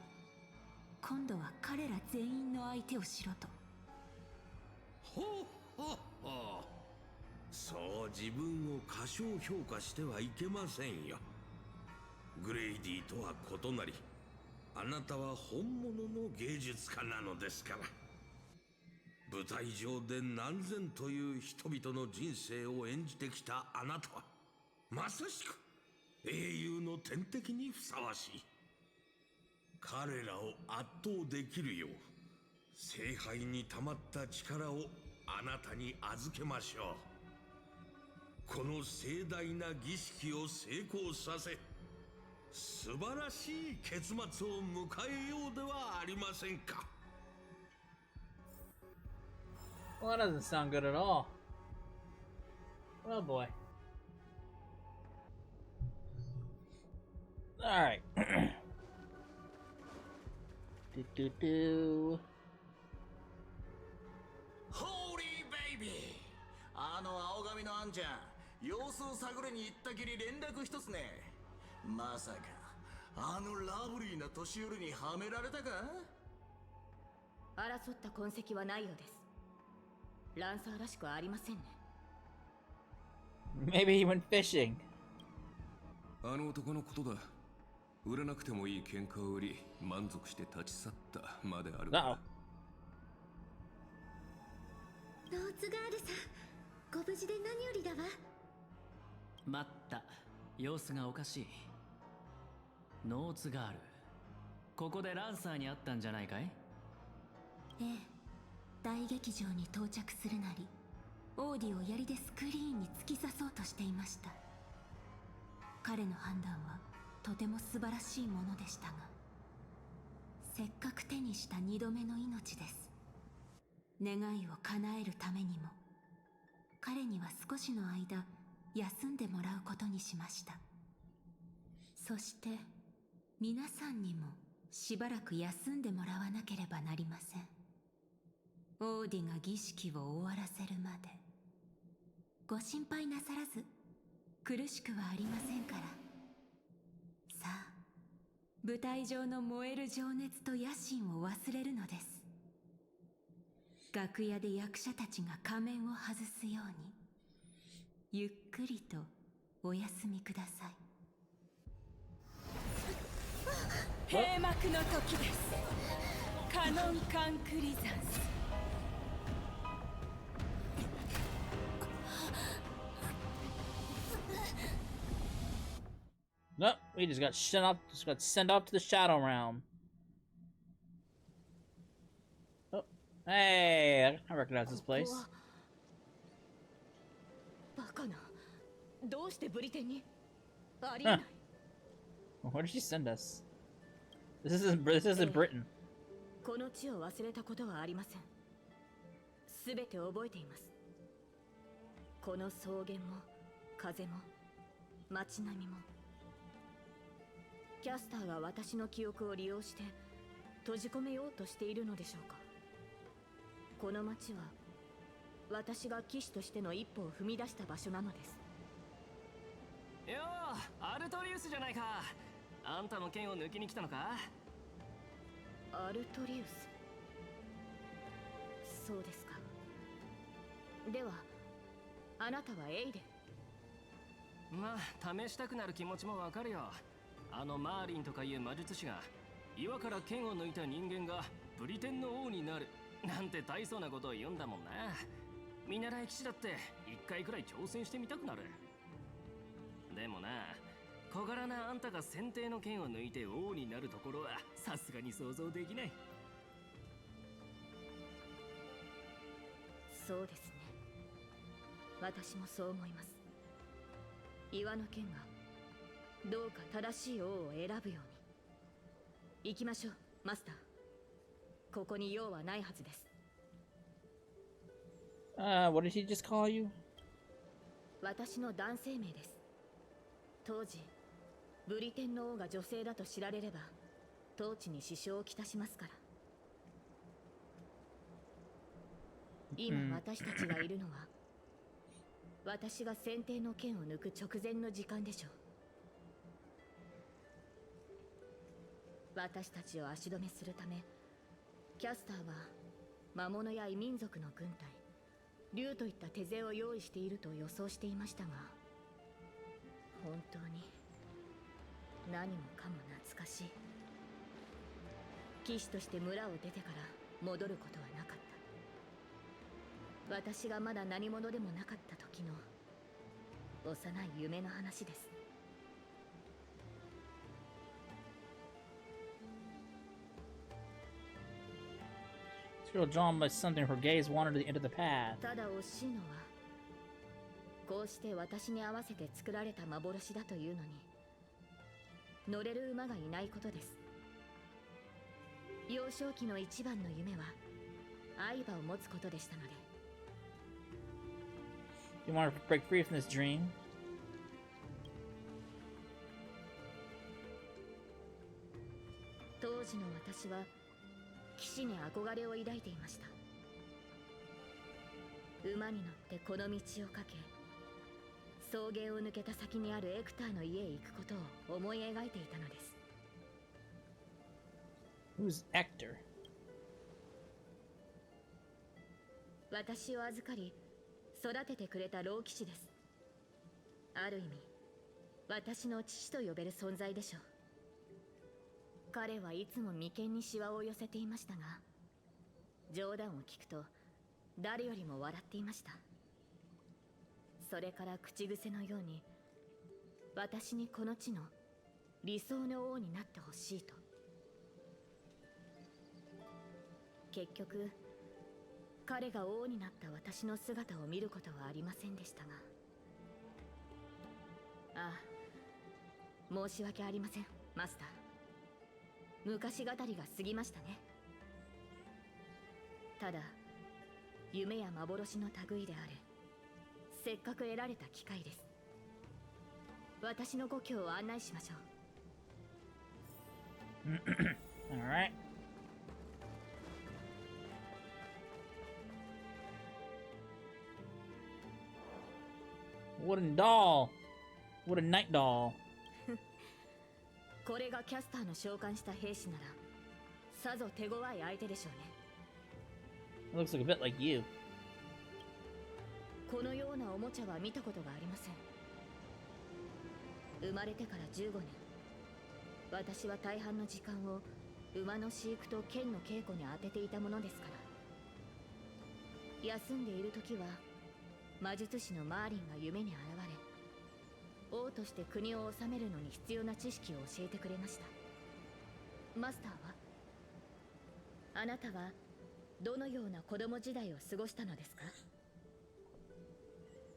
今度は彼ら全員の相手をしろと。ほっほっほ、そう自分を過小評価してはいけませんよ。グレイディとは異なり、あなたは本物の芸術家なのですから。舞台上で何千という人々の人生を演じてきたあなたは、まさしく英雄の天敵にふさわしい。彼らを圧倒できるよう、聖杯に溜まった力をあなたに預けましょう。この盛大な儀式を成功させ、素晴らしい結末を迎えようではありませんか。 Well, that doesn't sound good at all. Oh boy. Alright. Do. Holy baby! あの青髪のあんちゃん、様子を探りに行ったきり連絡一つね。まさかあのラブリーな年寄りにはめられたか？争った痕跡はないようです。ランサーらしくありませんね。Maybe he went fishing. あの男のことだ。売れなくてもいい喧嘩を売り満足して立ち去ったまである。Uh-oh. ローズガールさん、ご無事で何よりだわ。待った。様子がおかしい。ノーツガール、ここでランサーに会ったんじゃないかい？ええ、大劇場に到着するなりオーディを槍でスクリーンに突き刺そうとしていました。彼の判断はとても素晴らしいものでしたが、せっかく手にした2度目の命です。願いを叶えるためにも彼には少しの間休んでもらうことにしました。そして皆さんにもしばらく休んでもらわなければなりません。オーディが儀式を終わらせるまでご心配なさらず苦しくはありませんから。さあ、舞台上の燃える情熱と野心を忘れるのです。楽屋で役者たちが仮面を外すようにゆっくりとお休みください。閉幕の時です。カノンカンクリザンス。No, we just got sent off to the Shadow Realm. Oh, hey, I recognize this place. バカな。どうしてブリテンに？ありえない。Where did she send us? This isn't Britain. この地を忘れたことはありません。すべて覚えています。この草原も風も街並みも。キャスターが私の記憶を利用して閉じ込めようとしているのでしょうか。この街は私が騎士としての一歩を踏み出した場所なのです。よー、アルトリウスじゃないか。あんたの剣を抜きに来たのか？アルトリウス。そうですか。ではあなたはエイデン。まあ試したくなる気持ちもわかるよ。あのマーリンとかいう魔術師が岩から剣を抜いた人間がブリテンの王になるなんて大層なことを言うんだもんな。見習い騎士だって一回くらい挑戦してみたくなる。でもな、小柄なあんたが先手の剣を抜いて王になるところはさすがに想像できない。そうですね。私もそう思います。岩の剣がどうか正しい王を選ぶように。行きましょう、マスター。ここに用はないはずです。What did he just call you? 私の男性名です。当時ブリテンの王が女性だと知られれば統治に支障をきたしますから。今私たちがいるのは私が先手の剣を抜く直前の時間でしょう。私たちを足止めするためキャスターは魔物や異民族の軍隊、竜といった手勢を用意していると予想していましたが、本当に何もかも懐かしい。騎士として村を出てから戻ることはなかった。私がまだ何者でもなかった時の幼い夢の話です。This girl drawn by something, her gaze wandered to the end of the path. ただ惜しいのは、こうして私に合わせて作られた幻だというのに乗れる馬がいないことです。幼少期の一番の夢は愛馬を持つことでしたので。You want to break free from this dream? 当時の私は騎士に憧れを抱いていました。馬に乗ってこの道をかけ、草原を抜けた先にあるエクターの家へ行くことを思い描いていたのです。Who's Ector? 私を預かり育ててくれた老騎士です。ある意味私の父と呼べる存在でしょう。彼はいつも眉間にシワを寄せていましたが、冗談を聞くと誰よりも笑っていました。それから口癖のように私にこの地の理想の王になってほしいと。結局彼が王になった私の姿を見ることはありませんでしたが、ああ、申し訳ありませんマスター。昔語りが過ぎましたね。ただ夢や幻の類である。せっかく得られた機会です。私の故郷を案内しましょう。Alright. Wooden doll. Wooden night doll. これがキャスターの召喚した兵士ならさぞ手強い相手でしょうね。 It looks like a bit like you. このようなおもちゃは見たことがありません。生まれてから15年、私は大半の時間を馬の飼育と剣の稽古に当てていたものですから。休んでいる時は魔術師のマーリンが夢に現れ、王として国を治めるのに必要な知識を教えてくれました。マスターはあなたはどのような子供時代を過ごしたのですか？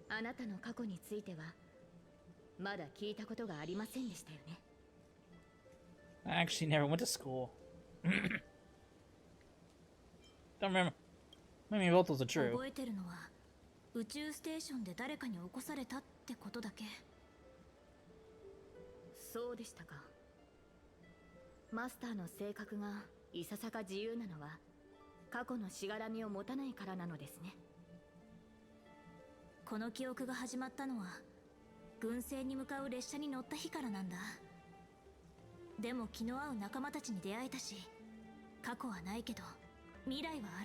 あなたの過去についてはまだ聞いたことがありませんでしたよね。 I actually never went to school. Don't remember. Maybe both those are true. 覚えてるのは宇宙ステーションで誰かに起こされたってことだけ。そうでしたか。マスターの性格がいささか自由なのは過去のしがらみを持たないからなのですね。この記憶が始まったのは軍政に向かう列車に乗った日からなんだ。でも気の合う仲間たちに出会えたし、過去はないけど未来はあ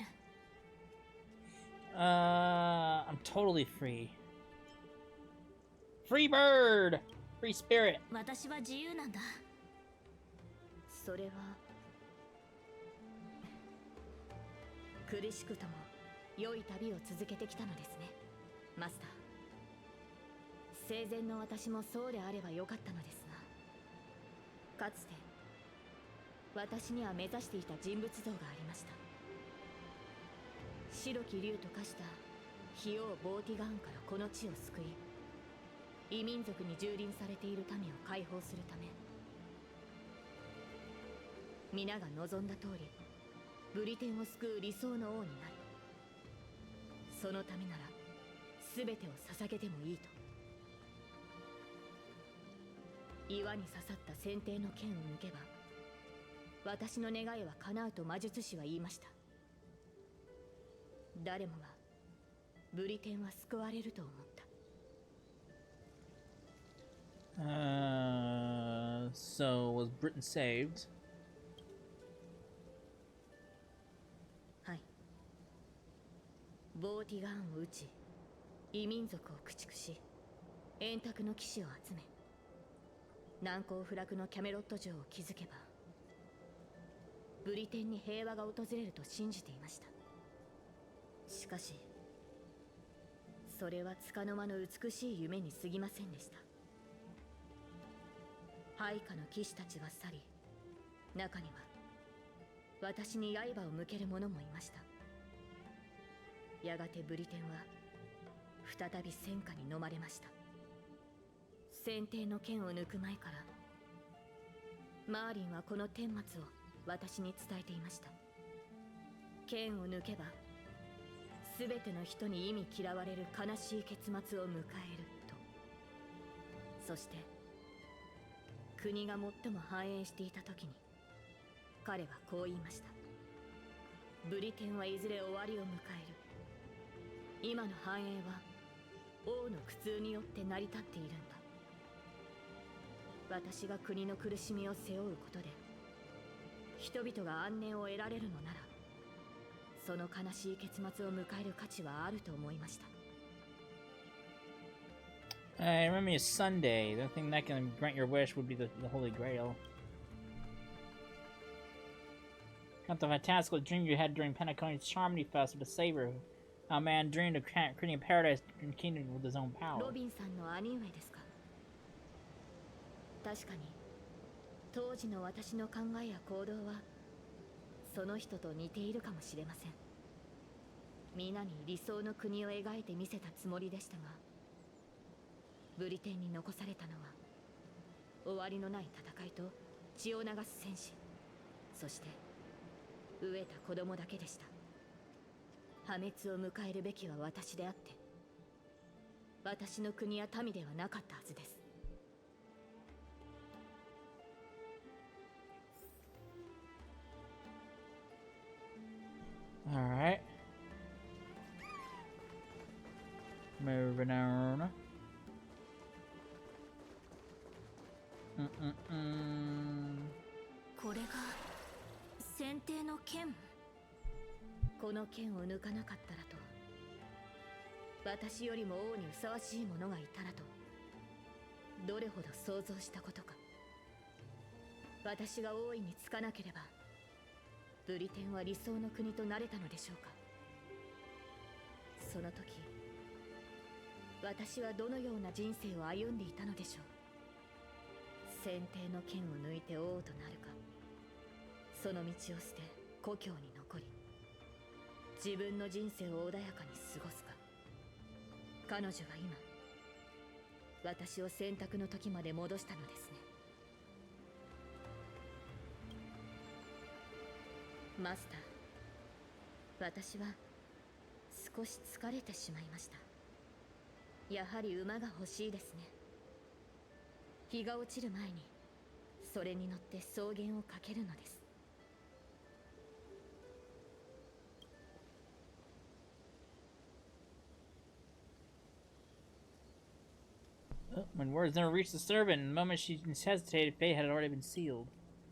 る。I'm totally free. Free bird! Free spirit! 私は自由なんだ。それは苦しくとも良い旅を続けてきたのですね、マスター。生前の私もそうであればよかったのですが、かつて私には目指していた人物像がありました。白き竜と化した費用ボーティガーンからこの地を救い、異民族に蹂躙されている民を解放するため、皆が望んだ通りブリテンを救う理想の王になる。そのためなら全てを捧げてもいいと。岩に刺さった先手の剣を抜けば私の願いは叶うと魔術師は言いました。誰もがブリテンは救われると思った。So was Britain saved? はい。ボーティガーンを撃ち、異民族を駆逐し、円卓の騎士を集め、難攻不落のキャメロット城を築けばブリテンに平和が訪れると信じていました。しかしそれは束の間の美しい夢に過ぎませんでした。配下の騎士たちは去り、中には私に刃を向ける者もいました。やがてブリテンは再び戦火に飲まれました。先手の剣を抜く前からマーリンはこの顛末を私に伝えていました。剣を抜けば全ての人に忌み嫌われる悲しい結末を迎えると。そして国が最も繁栄していた時に彼はこう言いました。ブリテンはいずれ終わりを迎える。今の繁栄は王の苦痛によって成り立っているんだ。私が国の苦しみを背負うことで人々が安寧を得られるのなら、その悲しい結末を迎える価値はあると思いました。I remember it's Sunday. The only thing that can grant your wish would be the Holy Grail. Not the fantastical dream you had during Pentaconi's Charmony Festival to savor. A man dreamed of creating a paradise and kingdom with his own power. ロビンさんの兄上ですか。確かに当時の私の考えや行動はその人と似ているかもしれません。皆に理想の国を描いてみせたつもりでしたが、ブリテンに残されたのは終わりのない戦いと血を流す戦士、そして飢えた子供だけでした。破滅を迎えるべきは私であって、私の国や民ではなかったはずです。Alright. Moving on. Mm-mm-mm. これが選定の剣。この剣を抜かなかったらと、私よりも王にふさわしい者がいたらと、どれほど想像したことか。私が王位につかなければ、ブリテンは理想の国となれたのでしょうか。その時、私はどのような人生を歩んでいたのでしょう。選定の剣を抜いて王となるか、その道を捨て故郷に残り、自分の人生を穏やかに過ごすか。彼女は今、私を選択の時まで戻したのですね。マスター、私は少し疲れてしまいました。やはり馬が欲しいですね。日が落ちる前にそれに乗って草原を駆けるのです。When words never reached the servant, in the moment she hesitated, fate had already been sealed.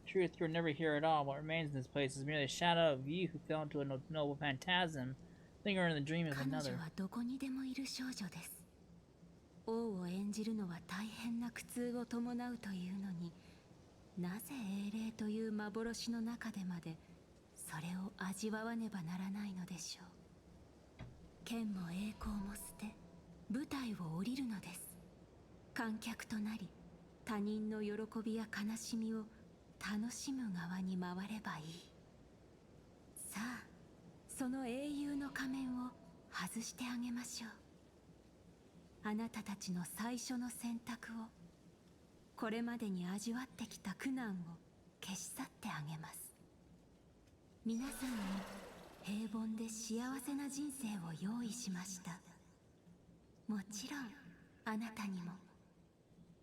Truth, you are never here at all. What remains in this place is merely a shadow of you who fell into a noble phantasm, lingering in the dream of 彼女 another. はどこにでもいる少女です。王を演じるのは大変な苦痛を伴うというのに、なぜ英霊という幻の中でまでそれを味わわねばならないのでしょう。剣も栄光も捨て、舞台を降りるのです。観客となり、他人の喜びや悲しみを楽しむ側に回ればいい。さあ、その英雄の仮面を外してあげましょう。あなたたちの最初の選択を、これまでに味わってきた苦難を消し去ってあげます。皆さんに平凡で幸せな人生を用意しました。もちろんあなたにも。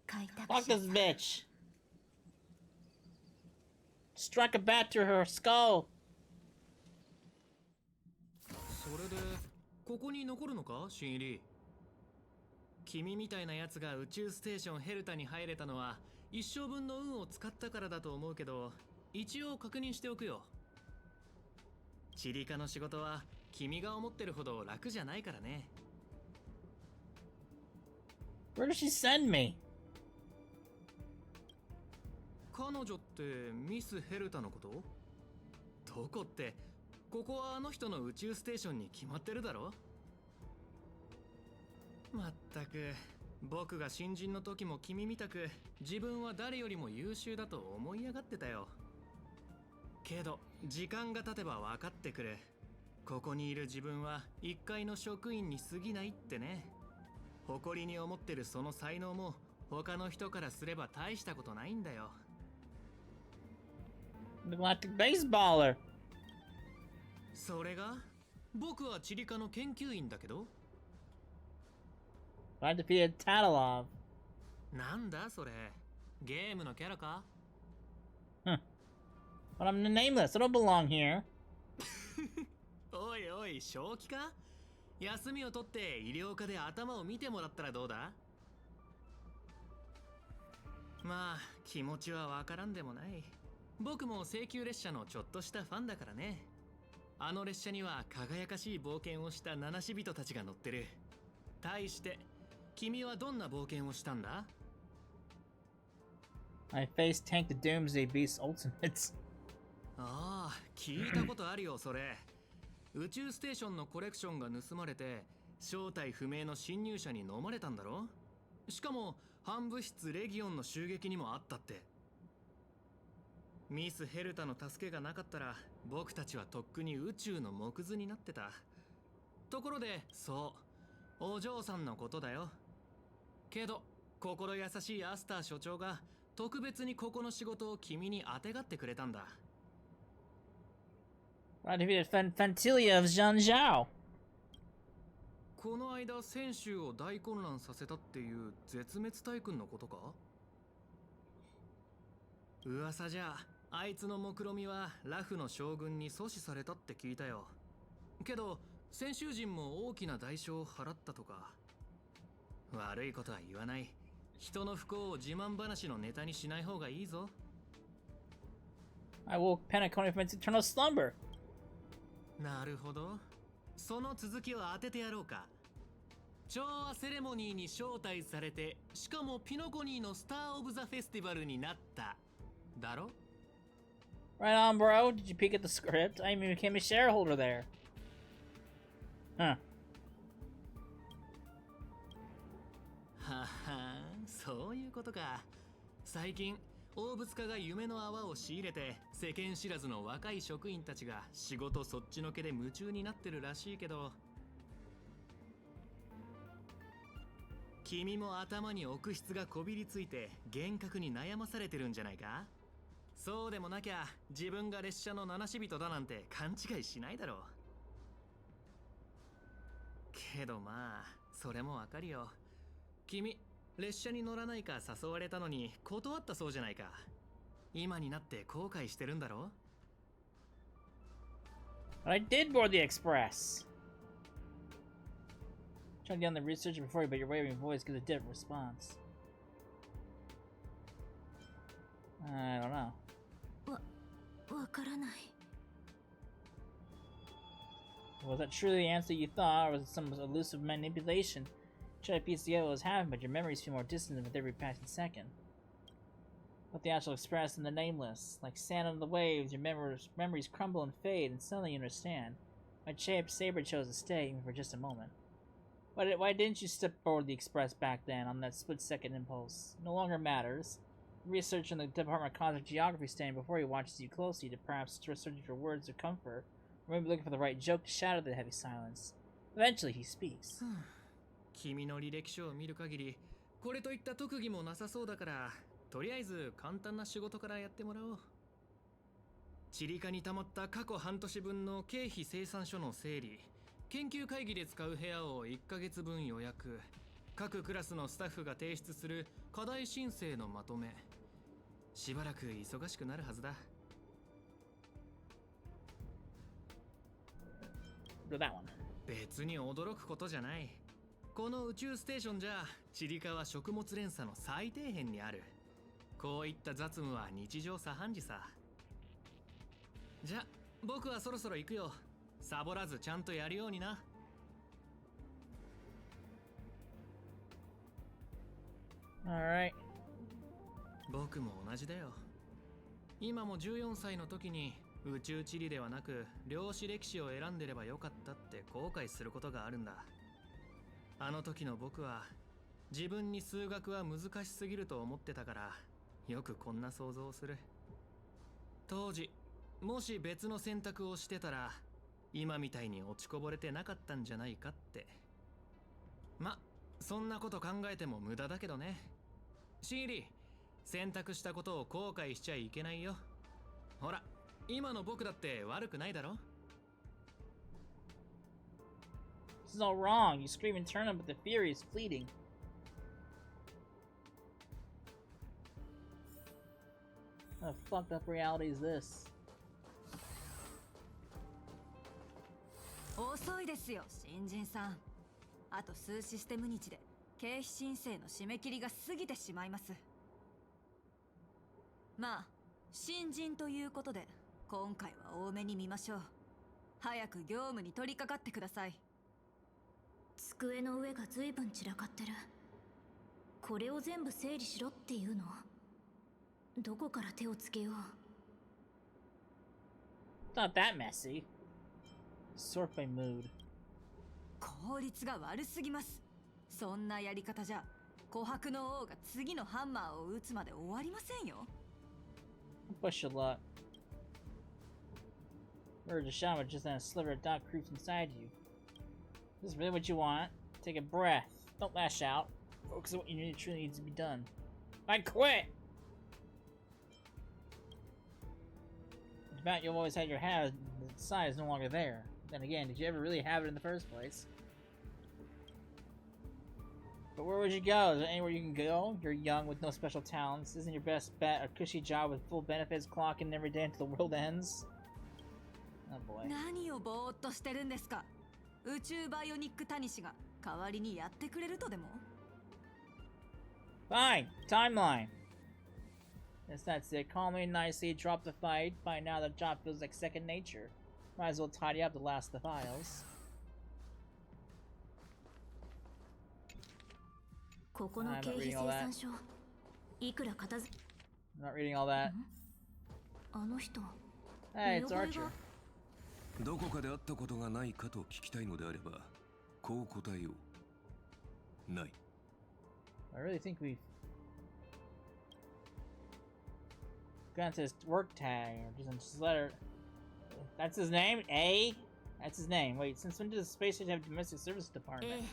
開拓 Fuck 者 this bitch! Struck a bat through her skull! それでここに残るのか、新入り。君みたいなやつが宇宙ステーションヘルタに入れたのは一生分の運を使ったからだと思うけど、一応確認しておくよ。チリカの仕事は君が思ってるほど楽じゃないからね。Where does she send me? 彼女ってミス・ヘルタのこと？どこって、ここはあの人の宇宙ステーションに決まってるだろ。まったく、僕が新人の時も君みたく自分は誰よりも優秀だと思い上がってたよ。けど時間が経てば分かってくる。ここにいる自分は一階の職員に過ぎないってね。誇りに思ってるその才能も他の人からすれば大したことないんだよ。Galactic Baseballer! それが僕はチリカの研究員だけど。I defeated Tatalov. なんだそれ、ゲームのキャラか？ Huh. But I'm nameless, I don't belong here. おいおい、正気か？休みを取って医療科で頭を見てもらったらどうだ？まあ気持ちはわからんでもない。僕も請求列車のちょっとしたファンだからね。あの列車には輝かしい冒険をした七死人たちが乗ってる。対して君はどんな冒険をしたんだ？ I faced Tank the Doomsday Beast Ultimates. ああ、聞いたことあるよそれ。宇宙ステーションのコレクションが盗まれて正体不明の侵入者に飲まれたんだろ。しかも反物質レギオンの襲撃にもあったって。ミス・ヘルタの助けがなかったら僕たちはとっくに宇宙の木図になってた。ところで、そうお嬢さんのことだよ。けど心優しいアスター所長が特別にここの仕事を君にあてがってくれたんだ。I defeated Fantilia of Zhang Zhao. この間選手を大混乱させたっていう絶滅大君のことか？噂じゃあいつの目論見みはラフの将軍に阻止されたって聞いたよ。けど先週人も大きな代償を払ったとか。悪いことは言わない。人の不幸を自慢話のネタにしない方がいいぞ。I woke Penacony from its eternal slumber. なるほど。その続きを当ててやろうか。調和セレモニーに招待されて、しかもピノコニーのスター・オブ・ザ・フェスティバルになった。だろ？ Right on, bro. Did you peek at the script? I even became a shareholder there. Huh. ははそういうことか。最近大物家が夢の泡を仕入れて世間知らずの若い職員たちが仕事そっちのけで夢中になってるらしいけど、君も頭に奥質がこびりついて幻覚に悩まされてるんじゃないか？そうでもなきゃ自分が列車の七死人だなんて勘違いしないだろう。けどまあそれもわかるよ。君列車に乗らないか誘われたのに断ったそうじゃないか。今になって後悔してるんだろ？ I did board the express. Trying to get on the research before you, but your waving voice gives a different response. I don't know. わからない。 Was that truly the answer you thought, or was it some elusive manipulation? Try to piece together what was happening, but your memories feel more distant with every passing second. With the actual express and the nameless, like sand on the waves, your memories crumble and fade, and suddenly you understand. My saber chose to stay, even for just a moment. Why didn't you step aboard the express back then, on that split-second impulse? No longer matters. Research in the Department of Cosmic Geography stand before he watches you closely to perhaps searching for words of comfort, or maybe looking for the right joke to shatter the heavy silence. Eventually, he speaks. 君の履歴書を見る限り、これといった特技もなさそうだから、とりあえず簡単な仕事からやってもらおう。チリカに溜まった過去半年分の経費精算書の整理、研究会議で使う部屋を1ヶ月分予約、各クラスのスタッフが提出する課題申請のまとめ。しばらく忙しくなるはずだ。Do that one. 別に驚くことじゃない。この宇宙ステーションじゃチリカは食物連鎖の最底辺にある。こういった雑務は日常茶飯事さ。じゃ僕はそろそろ行くよ。サボらずちゃんとやるようにな。Alright. 僕も同じだよ。今も14歳の時に宇宙地理ではなく量子歴史を選んでればよかったって後悔することがあるんだ。あの時の僕は自分に数学は難しすぎると思ってたから、よくこんな想像をする。当時もし別の選択をしてたら今みたいに落ちこぼれてなかったんじゃないかって。ま、そんなこと考えても無駄だけどね。シーリー、選択したことを後悔しちゃいけないよ。ほら、今の僕だって悪くないだろ。This is all wrong. You scream and turn him, but the fury is fleeting. What a fucked up reality is this? 遅いですよ、新人さん。あと数システム日で経費申請の締め切りが過ぎてしまいます。まあ、新人ということで今回は多めに見ましょう。早く業務に取り掛かってください。机の上が随分散らかってる。これを全部整理しろっていうの？どこから手をつけよう。 It's not that messy. Sort by mood. 効率が悪すぎます。そんなやり方じゃ琥珀の王が次のハンマーを打つまで終わりませんよ。Push your luck. Urge a shaman just then a sliver of doubt creeps inside you. Is this really what you want? Take a breath. Don't lash out. Focus on what you truly needs to be done. I quit! The amount you've always had your hat, the sign is no longer there. Then again, did you ever really have it in the first place? But where would you go? Is there anywhere you can go? You're young with no special talents. Isn't your best bet a cushy job with full benefits clocking every day until the world ends? Oh boy. 何をぼーっとしてるんですか。宇宙バイオニックタニシが代わりにやってくれるとでも。 Fine! Timeline! Yes, that's it. Calmly and nicely drop the fight. By now the job feels like second nature. Might as well tidy up the last of the files. ここの経費生産書いくら片付 I'm not reading all that. あの人 Hey, it's Archer. どこかで会ったことがないかと聞きたいのであれば、こう答えよう。ない。I really think we've gone to his work tag or just in his letter. That's his name? A? That's his name. Wait, since when does the space station have a domestic service department?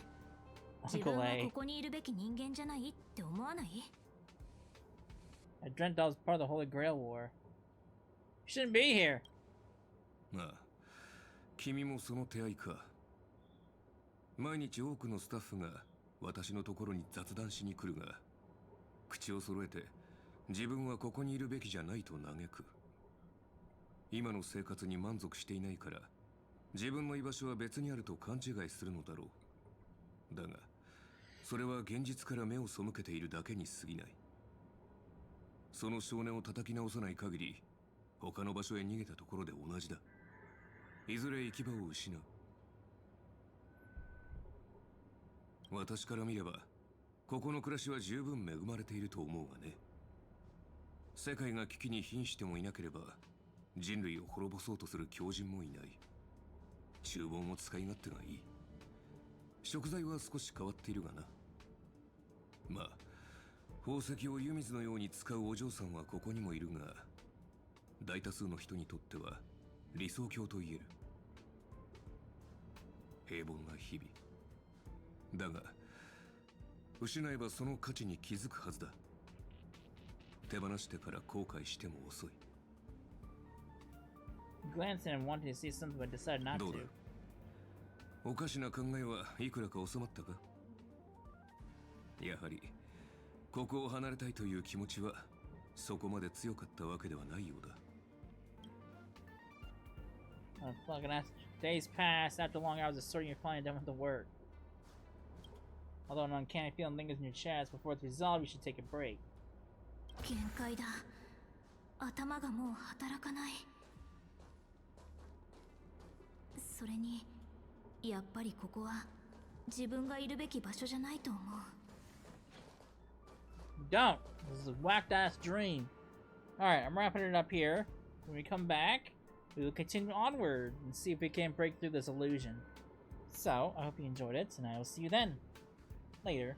自分 Uncle は A. ここにいるべき人間じゃないって思わない I dreamt I was part of the Holy Grail War. You shouldn't be here. まあ、君もその手合いか。毎日多くのスタッフが私のところに雑談しに来るが、口を揃えて自分はここにいるべきじゃないと嘆く。今の生活に満足していないから、自分の居場所は別にあると勘違いするのだろう。だが、それは現実から目を背けているだけに過ぎない。その少年を叩き直さない限り、他の場所へ逃げたところで同じだ。いずれ行き場を失う。私から見れば、ここの暮らしは十分恵まれていると思うがね。世界が危機に瀕してもいなければ、人類を滅ぼそうとする狂人もいない。厨房も使い勝手がいい。食材は少し変わっているがな。まあ、宝石を湯水のように使うお嬢さんはここにもいるが、大多数の人にとっては理想郷と言える。平凡な日々。だが、失えばその価値に気づくはずだ。手放してから後悔しても遅い。Glanced at him wanting to see something but decided not どうだ to. おかしな考えはいくらか収まったか。やはりここを離れたいという気持ちはそこまで強かったわけではないようだ。Fucking ass. Days passed. After long hours of sorting, you're finally done with the work. Although an uncanny feeling lingers in your chest, before it's resolved, you should take a break. 限界だ頭がもう働かないそれにやっぱりここは自分がいるべき場所じゃないと思う Don't! This is a whacked ass dream. Alright, I'm wrapping it up here. When we come back, we will continue onward and see if we can break through this illusion. So, I hope you enjoyed it, and I will see you then. Later.